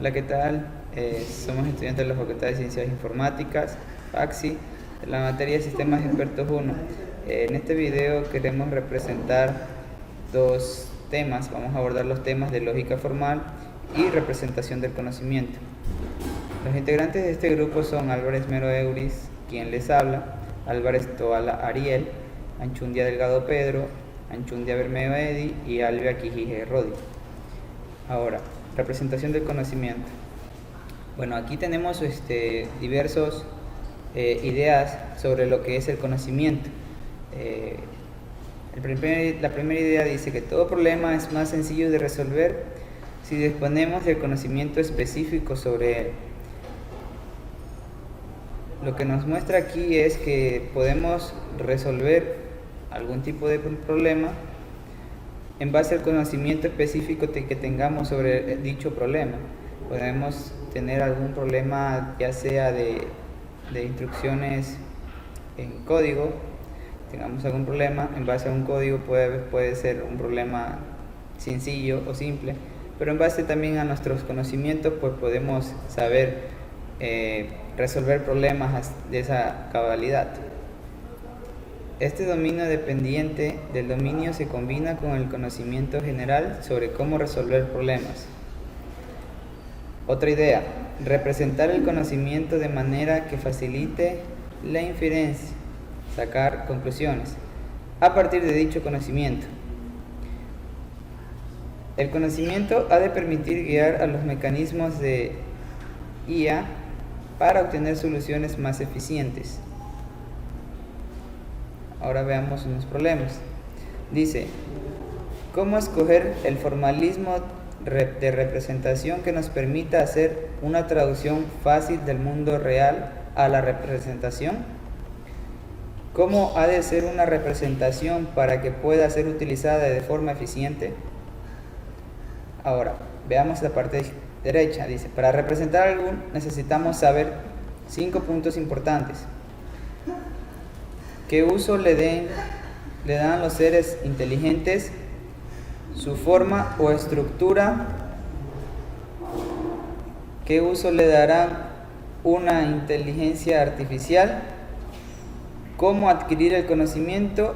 Hola, ¿qué tal? Somos estudiantes de la Facultad de Ciencias Informáticas, FACSI, de la materia de Sistemas Expertos 1. En este video queremos representar dos temas. Vamos a abordar los temas de lógica formal y representación del conocimiento. Los integrantes de este grupo son Álvarez Mero Euris, quien les habla, Álvarez Toala Ariel, Anchundia Delgado Pedro, Anchundia Bermeo Edi y Albia Quijije Rodi. Ahora, representación del conocimiento. Bueno, aquí tenemos diversos ideas sobre lo que es el conocimiento. La primera idea dice que todo problema es más sencillo de resolver si disponemos del conocimiento específico sobre él. Lo que nos muestra aquí es que podemos resolver algún tipo de problema en base al conocimiento específico que tengamos sobre dicho problema. Podemos tener algún problema, ya sea de instrucciones en código, tengamos algún problema en base a un código, puede ser un problema sencillo o simple, pero en base también a nuestros conocimientos, pues podemos saber resolver problemas de esa cabalidad. Este dominio dependiente del dominio se combina con el conocimiento general sobre cómo resolver problemas. Otra idea, representar el conocimiento de manera que facilite la inferencia, sacar conclusiones a partir de dicho conocimiento. El conocimiento ha de permitir guiar a los mecanismos de IA para obtener soluciones más eficientes. Ahora veamos unos problemas. Dice, ¿cómo escoger el formalismo de representación que nos permita hacer una traducción fácil del mundo real a la representación? ¿Cómo ha de ser una representación para que pueda ser utilizada de forma eficiente? Ahora, veamos la parte derecha. Dice, para representar algo necesitamos saber 5 puntos importantes. ¿Qué uso le dan los seres inteligentes? Su forma o estructura. ¿Qué uso le darán una inteligencia artificial? ¿Cómo adquirir el conocimiento?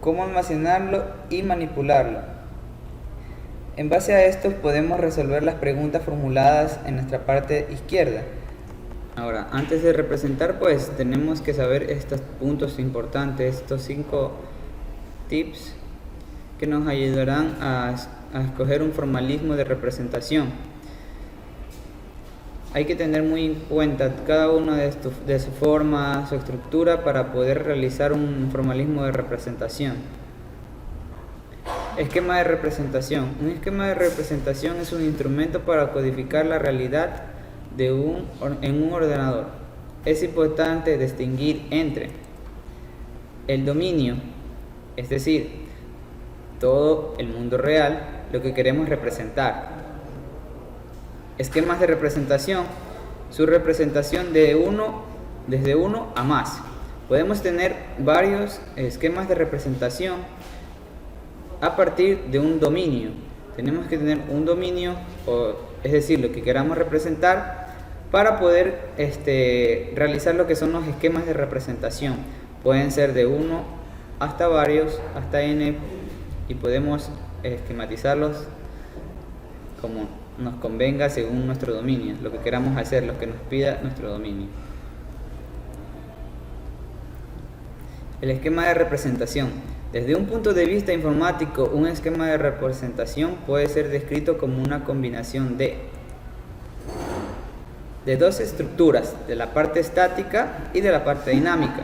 ¿Cómo almacenarlo y manipularlo? En base a esto podemos resolver las preguntas formuladas en nuestra parte izquierda. Ahora, antes de representar, pues tenemos que saber estos puntos importantes, estos 5 tips que nos ayudarán a escoger un formalismo de representación. Hay que tener muy en cuenta cada una de su forma, su estructura para poder realizar un formalismo de representación. Esquema de representación. Un esquema de representación es un instrumento para codificar la realidad en un ordenador. Es importante distinguir entre el dominio, es decir, todo el mundo real, lo que queremos representar. Esquemas de representación, su representación desde 1 a más. Podemos tener varios esquemas de representación a partir de un dominio. Tenemos que tener un dominio, es decir, lo que queramos representar, para poder realizar lo que son los esquemas de representación. Pueden ser de 1 hasta varios, hasta n, y podemos esquematizarlos como nos convenga según nuestro dominio, lo que queramos hacer, lo que nos pida nuestro dominio. El esquema de representación. Desde un punto de vista informático, un esquema de representación puede ser descrito como una combinación de dos estructuras, de la parte estática y de la parte dinámica.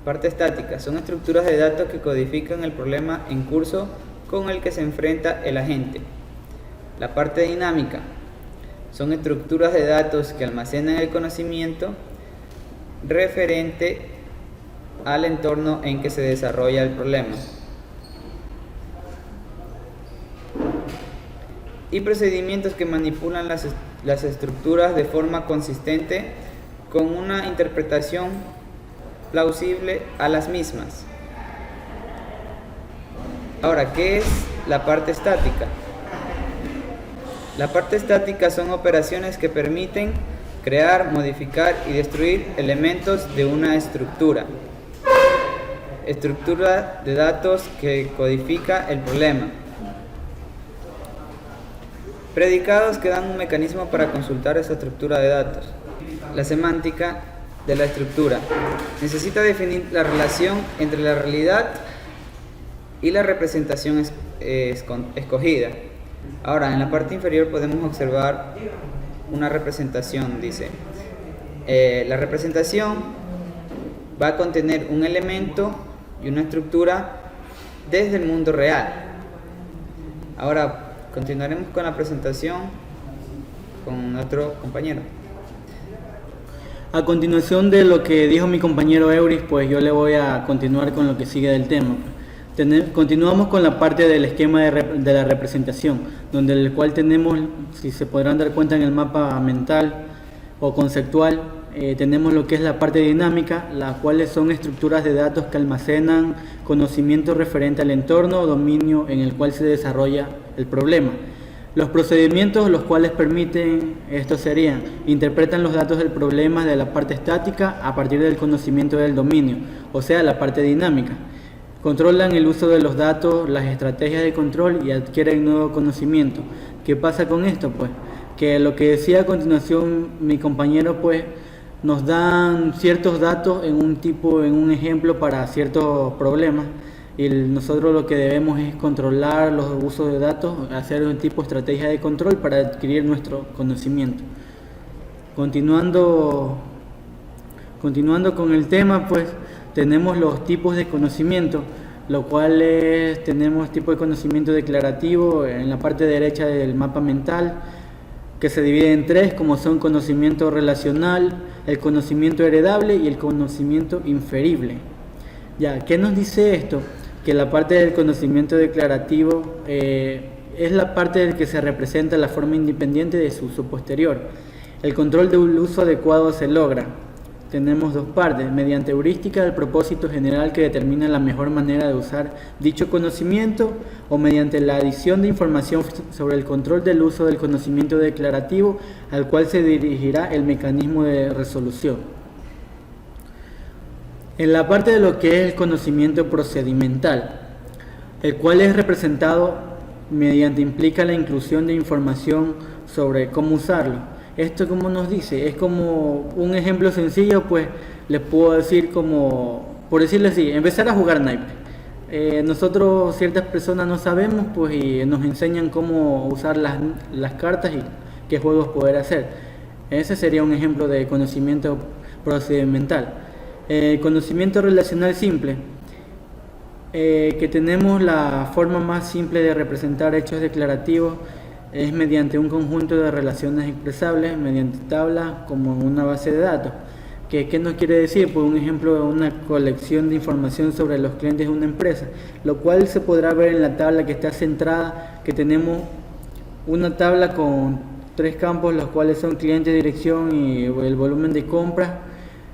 Parte estática son estructuras de datos que codifican el problema en curso con el que se enfrenta el agente. La parte dinámica son estructuras de datos que almacenan el conocimiento referente al entorno en que se desarrolla el problema. Y procedimientos que manipulan las estructuras de forma consistente con una interpretación plausible a las mismas. Ahora, ¿qué es la parte estática? La parte estática son operaciones que permiten crear, modificar y destruir elementos de una estructura. Estructura de datos que codifica el problema. Predicados que dan un mecanismo para consultar esa estructura de datos. La semántica de la estructura. Necesita definir la relación entre la realidad y la representación escogida. Ahora, en la parte inferior podemos observar una representación, dice. La representación va a contener un elemento y una estructura desde el mundo real. Ahora, continuaremos con la presentación con otro compañero. A continuación de lo que dijo mi compañero Euris, pues yo le voy a continuar con lo que sigue del tema. Continuamos con la parte del esquema de la representación, donde el cual tenemos, si se podrán dar cuenta en el mapa mental o conceptual, tenemos lo que es la parte dinámica, las cuales son estructuras de datos que almacenan conocimiento referente al entorno o dominio en el cual se desarrolla el problema. Los procedimientos los cuales permiten esto serían: interpretan los datos del problema de la parte estática a partir del conocimiento del dominio, o sea, la parte dinámica. Controlan el uso de los datos, las estrategias de control y adquieren nuevo conocimiento. ¿Qué pasa con esto? Pues que lo que decía a continuación mi compañero, pues nos dan ciertos datos en un ejemplo para ciertos problemas, y nosotros lo que debemos es controlar los usos de datos, hacer un tipo de estrategia de control para adquirir nuestro conocimiento. Continuando con el tema, pues tenemos los tipos de conocimiento, lo cual tenemos tipo de conocimiento declarativo en la parte derecha del mapa mental, que se divide en tres, como son conocimiento relacional, el conocimiento heredable y el conocimiento inferible. Ya, ¿qué nos dice esto? Que la parte del conocimiento declarativo es la parte del que se representa la forma independiente de su uso posterior. El control del uso adecuado se logra. Tenemos dos partes: mediante heurística del propósito general que determina la mejor manera de usar dicho conocimiento, o mediante la adición de información sobre el control del uso del conocimiento declarativo al cual se dirigirá el mecanismo de resolución. En la parte de lo que es el conocimiento procedimental, el cual es representado mediante implica la inclusión de información sobre cómo usarlo. Esto, como nos dice, es como un ejemplo sencillo, pues les puedo decir como, por decirlo así, empezar a jugar naipe. Nosotros, ciertas personas no sabemos, pues, y nos enseñan cómo usar las cartas y qué juegos poder hacer. Ese sería un ejemplo de conocimiento procedimental. Conocimiento relacional simple, que tenemos la forma más simple de representar hechos declarativos, es mediante un conjunto de relaciones expresables mediante tablas como en una base de datos. ¿Qué nos quiere decir? Por un ejemplo, una colección de información sobre los clientes de una empresa, lo cual se podrá ver en la tabla que está centrada, que tenemos una tabla con tres campos, los cuales son cliente, dirección y el volumen de compras,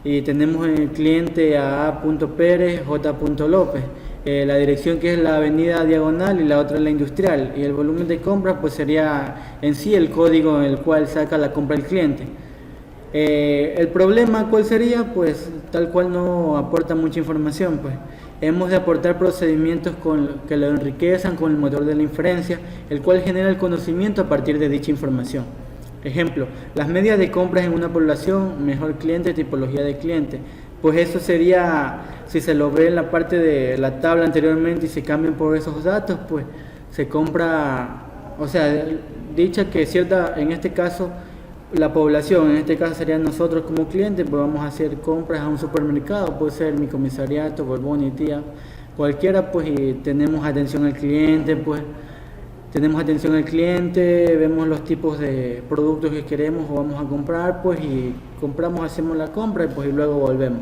y tenemos el cliente a A.Pérez, J.López. La dirección, que es la avenida Diagonal, y la otra es la Industrial, y el volumen de compra pues sería en sí el código en el cual saca la compra el cliente. El problema, ¿cuál sería? Pues tal cual no aporta mucha información, pues hemos de aportar procedimientos que lo enriquezcan con el motor de la inferencia, el cual genera el conocimiento a partir de dicha información. Ejemplo: las medias de compras en una población, mejor cliente, tipología de cliente. Pues eso sería, si se lo ve en la parte de la tabla anteriormente y se cambian por esos datos, pues se compra, o sea, dicha que cierta, en este caso, la población, en este caso serían nosotros como clientes, pues vamos a hacer compras a un supermercado, puede ser mi comisariato, Borbón y Tía, cualquiera, pues, y tenemos atención al cliente, pues, vemos los tipos de productos que queremos o vamos a comprar, pues, y compramos, hacemos la compra y, pues, y luego volvemos.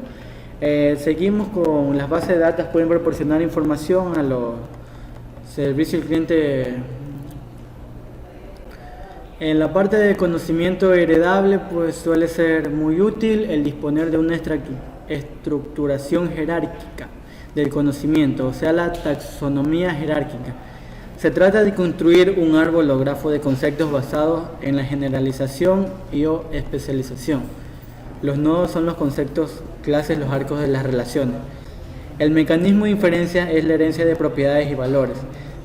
Seguimos con las bases de datos, pueden proporcionar información a los servicios al cliente. En la parte de conocimiento heredable, pues suele ser muy útil el disponer de una estructuración jerárquica del conocimiento, o sea, la taxonomía jerárquica. Se trata de construir un árbol o grafo de conceptos basados en la generalización y o especialización. Los nodos son los conceptos, clases, los arcos de las relaciones. El mecanismo de inferencia es la herencia de propiedades y valores,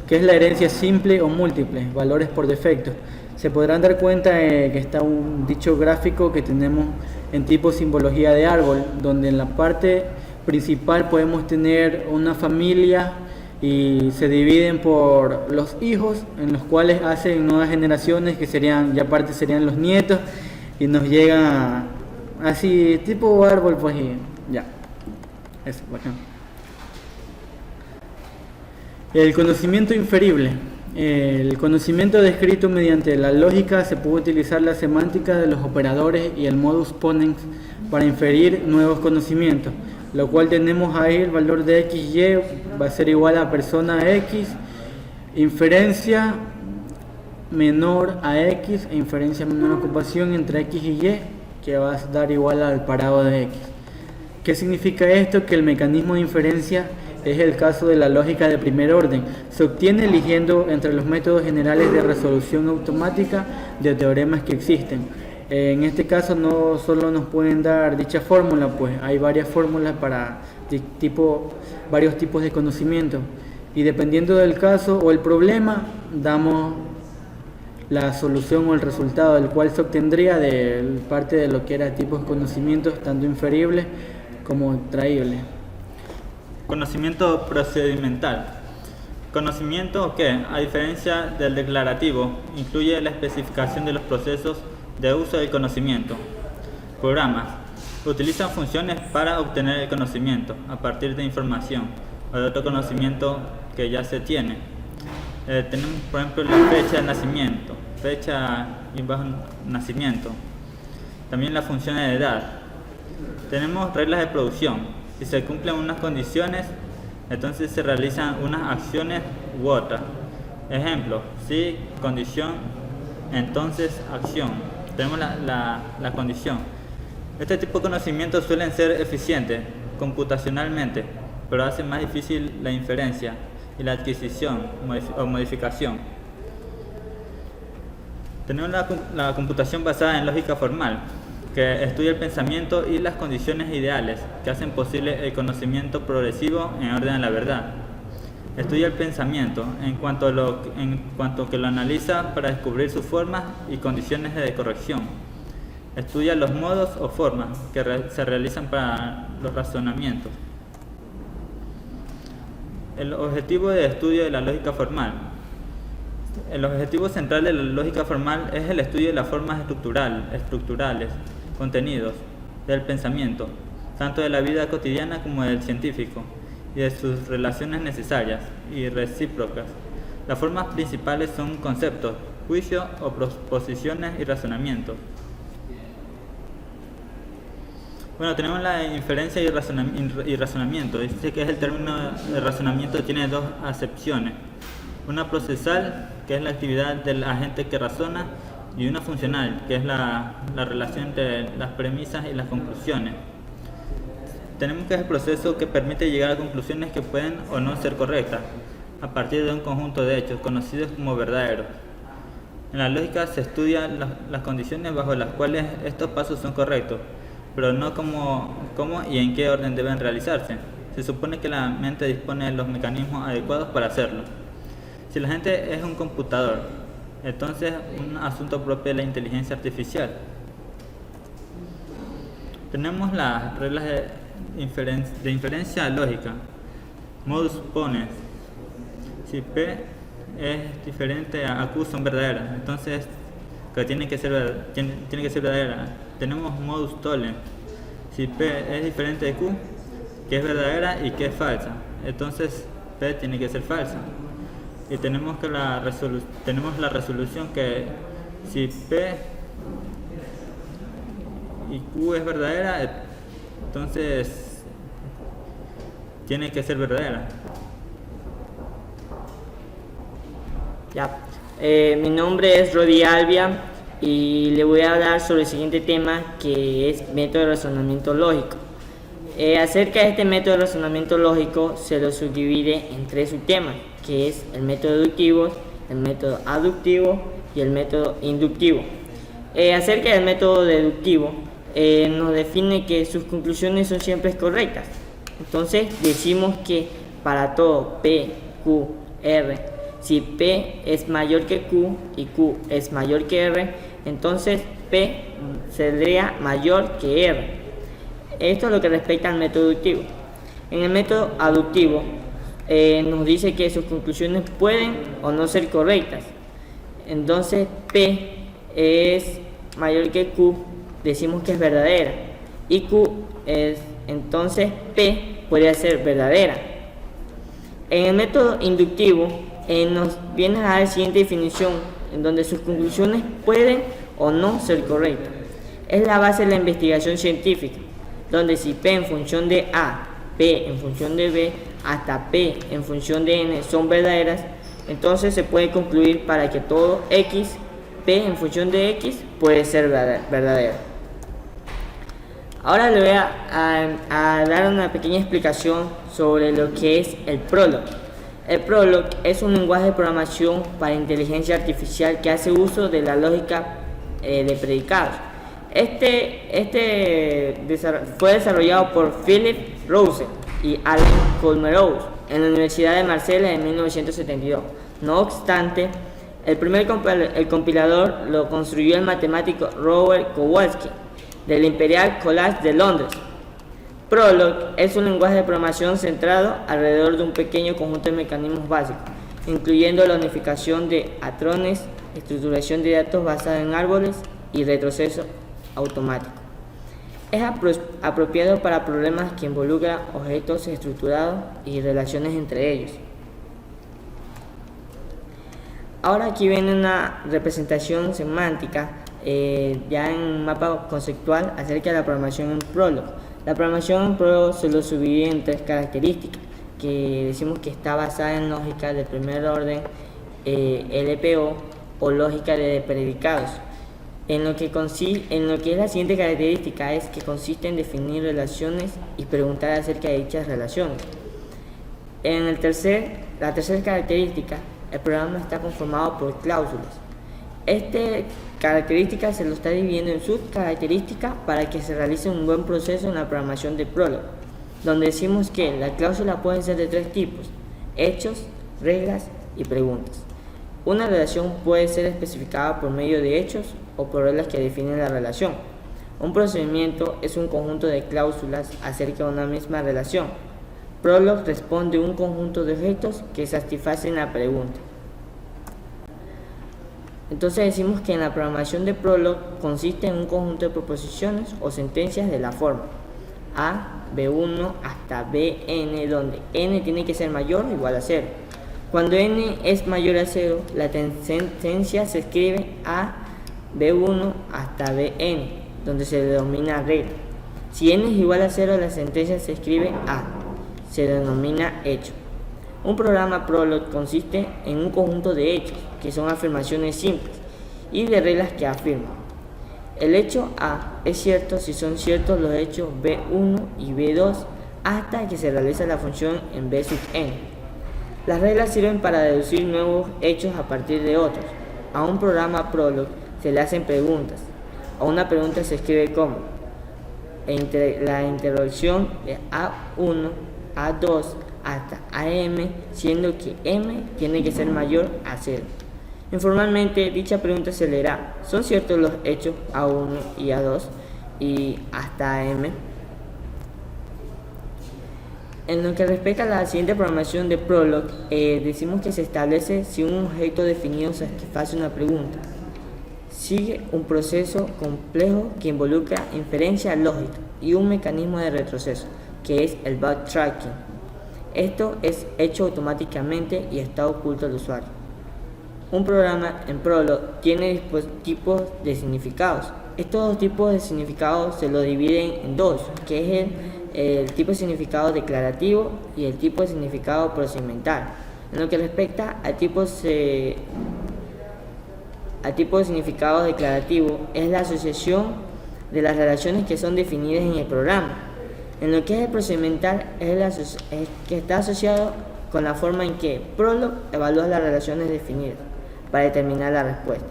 que es la herencia simple o múltiple, valores por defecto. Se podrán dar cuenta que está un dicho gráfico que tenemos en tipo simbología de árbol, donde en la parte principal podemos tener una familia y se dividen por los hijos, en los cuales hacen nuevas generaciones que serían, ya aparte serían los nietos, y nos llega así tipo árbol, pues, y ya, eso, bacán. El conocimiento inferible. El conocimiento descrito mediante la lógica se puede utilizar la semántica de los operadores y el modus ponens para inferir nuevos conocimientos, lo cual tenemos ahí el valor de x, y va a ser igual a persona x, inferencia menor a x e inferencia menor a ocupación entre x y y, que va a dar igual al parado de x. ¿Qué significa esto? Que el mecanismo de inferencia es el caso de la lógica de primer orden. Se obtiene eligiendo entre los métodos generales de resolución automática de teoremas que existen. En este caso no solo nos pueden dar dicha fórmula, pues hay varias fórmulas para varios tipos de conocimiento. Y dependiendo del caso o el problema, damos la solución o el resultado, el cual se obtendría de parte de lo que era tipos de conocimientos, tanto inferibles como extraíbles. Conocimiento procedimental. Conocimiento que, a diferencia del declarativo, incluye la especificación de los procesos de uso del conocimiento. Programas. Utilizan funciones para obtener el conocimiento a partir de información o de otro conocimiento que ya se tiene. Tenemos, por ejemplo, la fecha de nacimiento, fecha y bajo nacimiento. También las funciones de edad. Tenemos reglas de producción. Si se cumplen unas condiciones, entonces se realizan unas acciones u otras. Ejemplo, si condición, entonces acción. Tenemos la condición. Este tipo de conocimientos suelen ser eficientes computacionalmente, pero hacen más difícil la inferencia y la adquisición o modificación. Tenemos la computación basada en lógica formal, que estudia el pensamiento y las condiciones ideales que hacen posible el conocimiento progresivo en orden a la verdad. Estudia el pensamiento en cuanto que lo analiza para descubrir sus formas y condiciones de corrección. Estudia los modos o formas que se realizan para los razonamientos. El objetivo de estudio de la lógica formal. El objetivo central de la lógica formal es el estudio de las formas estructurales, contenidos del pensamiento, tanto de la vida cotidiana como del científico, y de sus relaciones necesarias y recíprocas. Las formas principales son conceptos, juicios o proposiciones y razonamientos. Bueno, tenemos la inferencia y razonamiento. Dice que el término de razonamiento tiene dos acepciones. Una procesal, que es la actividad del agente que razona, y una funcional, que es la relación entre las premisas y las conclusiones. Tenemos que es el proceso que permite llegar a conclusiones que pueden o no ser correctas, a partir de un conjunto de hechos conocidos como verdaderos. En la lógica se estudian las condiciones bajo las cuales estos pasos son correctos, pero no cómo y en qué orden deben realizarse. Se supone que la mente dispone de los mecanismos adecuados para hacerlo. Si la gente es un computador, entonces un asunto propio de la inteligencia artificial. Tenemos las reglas de inferencia lógica. Modus ponens. Si P es diferente a Q son verdaderas, entonces que tiene que ser verdadera. Tenemos modus tollens. Si P es diferente de Q, que es verdadera y que es falsa, entonces P tiene que ser falsa. Y tenemos la resolución que si P y Q es verdadera, entonces tiene que ser verdadera. Ya. Mi nombre es Rodi Albia y le voy a hablar sobre el siguiente tema, que es método de razonamiento lógico. Acerca de este método de razonamiento lógico se lo subdivide en tres subtemas, que es el método deductivo, el método aductivo y el método inductivo. Acerca del método deductivo, nos define que sus conclusiones son siempre correctas. Entonces decimos que para todo P, Q, R, si P es mayor que Q y Q es mayor que R, entonces P sería mayor que R. Esto es lo que respecta al método deductivo. En el método aductivo nos dice que sus conclusiones pueden o no ser correctas. Entonces P es mayor que Q, decimos que es verdadera, y Q es, entonces P puede ser verdadera. En el método inductivo nos viene a dar la siguiente definición, en donde sus conclusiones pueden o no ser correctas. Es la base de la investigación científica, donde si P en función de A, P en función de B, hasta P en función de N son verdaderas, entonces se puede concluir para que todo X, P en función de X, puede ser verdadero. Ahora le voy a dar una pequeña explicación sobre lo que es el Prolog. El Prolog es un lenguaje de programación para inteligencia artificial que hace uso de la lógica de predicados. Fue desarrollado por Philip Rouse y Alain Kolmorous en la Universidad de Marsella en 1972. No obstante, el compilador lo construyó el matemático Robert Kowalski del Imperial College de Londres. Prolog es un lenguaje de programación centrado alrededor de un pequeño conjunto de mecanismos básicos, incluyendo la unificación de patrones, estructuración de datos basada en árboles y retroceso automático. Es apropiado para problemas que involucran objetos estructurados y relaciones entre ellos. Ahora aquí viene una representación semántica ya en un mapa conceptual acerca de la programación en Prolog. La programación en Prolog se lo subí en 3 características, que decimos que está basada en lógica de primer orden, LPO o lógica de predicados. En lo que es la siguiente característica es que consiste en definir relaciones y preguntar acerca de dichas relaciones. En la tercera característica, el programa está conformado por cláusulas. Esta característica se lo está dividiendo en subcaracterísticas para que se realice un buen proceso en la programación de Prolog, donde decimos que la cláusula puede ser de 3 tipos: hechos, reglas y preguntas. Una relación puede ser especificada por medio de hechos o por reglas que definen la relación. Un procedimiento es un conjunto de cláusulas acerca de una misma relación. Prolog responde a un conjunto de objetos que satisfacen la pregunta. Entonces decimos que en la programación de Prolog consiste en un conjunto de proposiciones o sentencias de la forma A, B1 hasta Bn, donde n tiene que ser mayor o igual a 0. Cuando n es mayor a 0, la sentencia se escribe A, B1 hasta Bn, donde se denomina regla. Si n es igual a 0, la sentencia se escribe A, se denomina hecho. Un programa Prolog consiste en un conjunto de hechos, que son afirmaciones simples, y de reglas que afirman. El hecho A es cierto si son ciertos los hechos B1 y B2 hasta que se realiza la función en B sub n. Las reglas sirven para deducir nuevos hechos a partir de otros. A un programa Prolog se le hacen preguntas. A una pregunta se escribe como la interrupción de A1, A2 hasta AM, siendo que M tiene que ser mayor a 0. Informalmente, dicha pregunta se leerá: ¿son ciertos los hechos A1 y A2 y hasta AM? En lo que respecta a la siguiente programación de Prolog, decimos que se establece si un objeto definido satisface una pregunta. Sigue un proceso complejo que involucra inferencia lógica y un mecanismo de retroceso, que es el backtracking. Esto es hecho automáticamente y está oculto al usuario. Un programa en Prolog tiene tipos de significados. Estos 2 tipos de significados se lo dividen en 2, que es el tipo de significado declarativo y el tipo de significado procedimental. En lo que respecta al tipo de significado declarativo, es la asociación de las relaciones que son definidas en el programa. En lo que es el procedimental, es que está asociado con la forma en que Prolog evalúa las relaciones definidas para determinar la respuesta.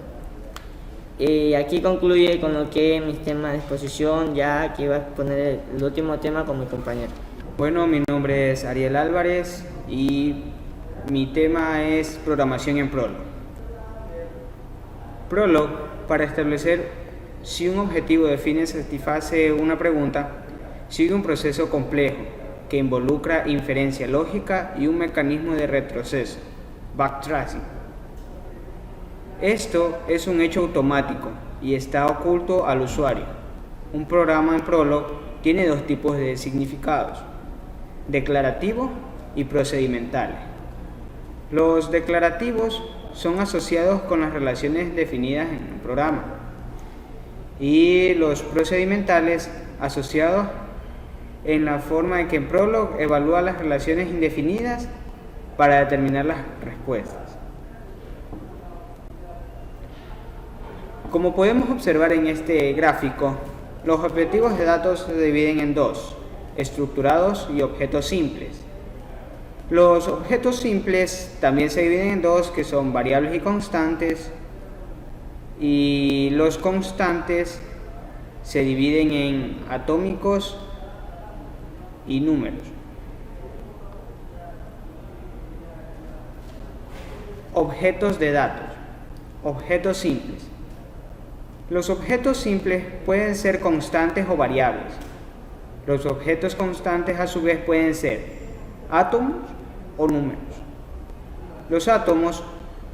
Y aquí concluye con lo que es mi tema de exposición, ya aquí va a exponer el último tema con mi compañero. Bueno, mi nombre es Ariel Álvarez y mi tema es programación en Prolog. Prolog, para establecer si un objetivo define y satisface una pregunta, sigue un proceso complejo que involucra inferencia lógica y un mecanismo de retroceso, backtracing. Esto es un hecho automático y está oculto al usuario. Un programa en Prolog tiene dos tipos de significados: declarativo y procedimentales. Los declarativos son asociados con las relaciones definidas en el programa y los procedimentales asociados en la forma en que en Prolog evalúa las relaciones indefinidas para determinar las respuestas. Como podemos observar en este gráfico, los objetivos de datos se dividen en dos: estructurados y objetos simples. Los objetos simples también se dividen en dos, que son variables y constantes, y los constantes se dividen en atómicos y números. Objetos de datos. Objetos simples. Los objetos simples pueden ser constantes o variables. Los objetos constantes a su vez pueden ser átomos o números. Los átomos,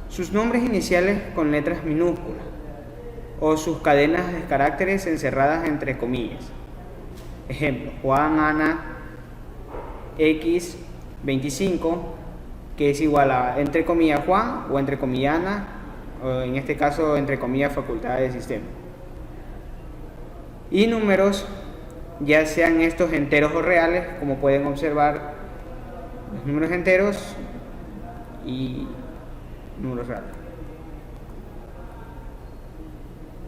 sus nombres iniciales con letras minúsculas o sus cadenas de caracteres encerradas entre comillas. Ejemplo: Juan, Ana, X, 25, que es igual a entre comillas Juan o entre comillas Ana, o en este caso entre comillas facultad del sistema. Y números, ya sean estos enteros o reales, como pueden observar, los números enteros y números reales.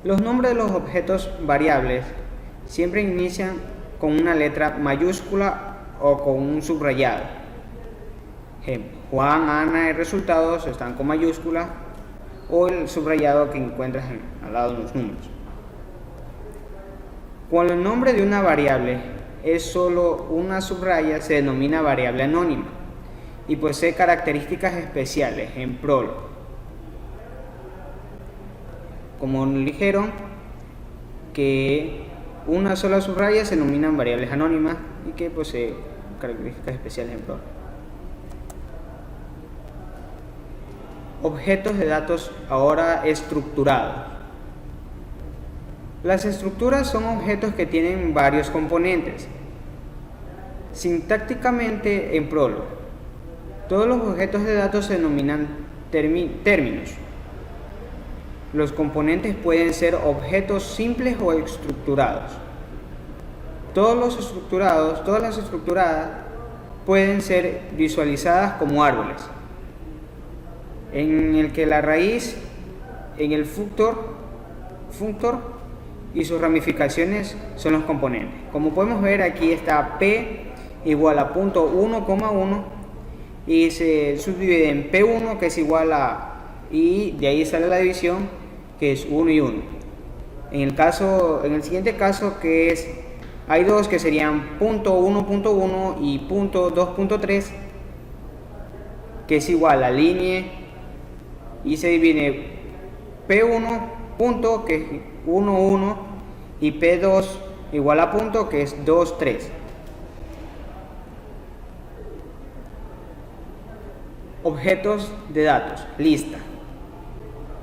Los nombres de los objetos variables siempre inician con una letra mayúscula o con un subrayado. Ejemplo: Juan, Ana y resultados están con mayúscula, o el subrayado que encuentras al lado de los números. Cuando el nombre de una variable es solo una subraya, se denomina variable anónima y posee características especiales en Prolog. Como nos dijeron, que una sola subraya se denominan variables anónimas y que posee características especiales en Prolog. Objetos de datos ahora estructurados. Las estructuras son objetos que tienen varios componentes. Sintácticamente en Prolog, todos los objetos de datos se denominan términos. Los componentes pueden ser objetos simples o estructurados. Todas las estructuradas pueden ser visualizadas como árboles, en el que la raíz en el functor y sus ramificaciones son los componentes. Como podemos ver, aquí está P igual a punto 1,1 y se subdivide en P1, que es igual a, y de ahí sale la división, que es 1 y 1. En el siguiente caso, que es, hay dos que serían punto 1.1 y punto 2.3, que es igual a línea, y se divide P1 punto, que es 1, 1, y P2 igual a punto, que es 2, 3. Objetos de datos. Lista.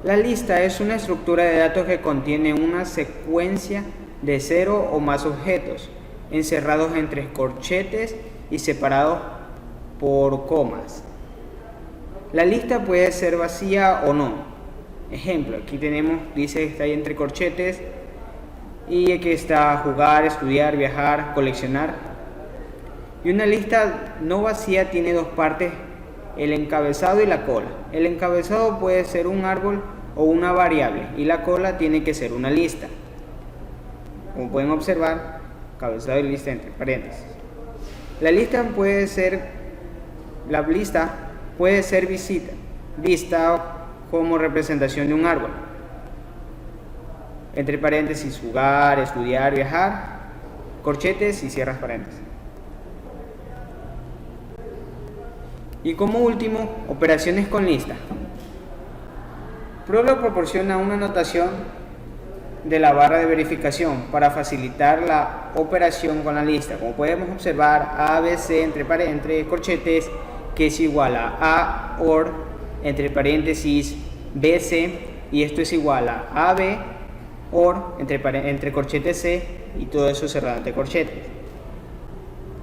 La lista es una estructura de datos que contiene una secuencia de 0 o más objetos encerrados entre corchetes y separados por comas. La lista puede ser vacía o no. Ejemplo, aquí tenemos, dice que está ahí entre corchetes, y aquí está jugar, estudiar, viajar, coleccionar. Y una lista no vacía tiene dos partes: el encabezado y la cola. El encabezado puede ser un árbol o una variable, y la cola tiene que ser una lista. Como pueden observar, encabezado y lista entre paréntesis. La lista puede ser La lista puede ser vista como representación de un árbol. Entre paréntesis, jugar, estudiar, viajar, corchetes y cierras paréntesis. Y como último, operaciones con lista. Prolog proporciona una notación de la barra de verificación para facilitar la operación con la lista. Como podemos observar, ABC entre corchetes, que es igual a OR entre paréntesis BC, y esto es igual a AB OR entre corchetes C, y todo eso cerrado entre corchetes.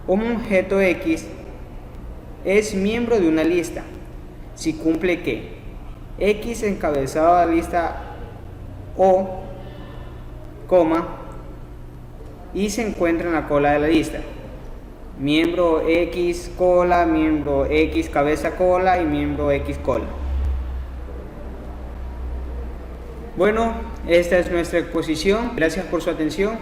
Un objeto X es miembro de una lista si cumple que X encabezado de la lista O, coma, y se encuentra en la cola de la lista. Miembro X cola, miembro X cabeza cola y miembro X cola. Bueno, esta es nuestra exposición. Gracias por su atención.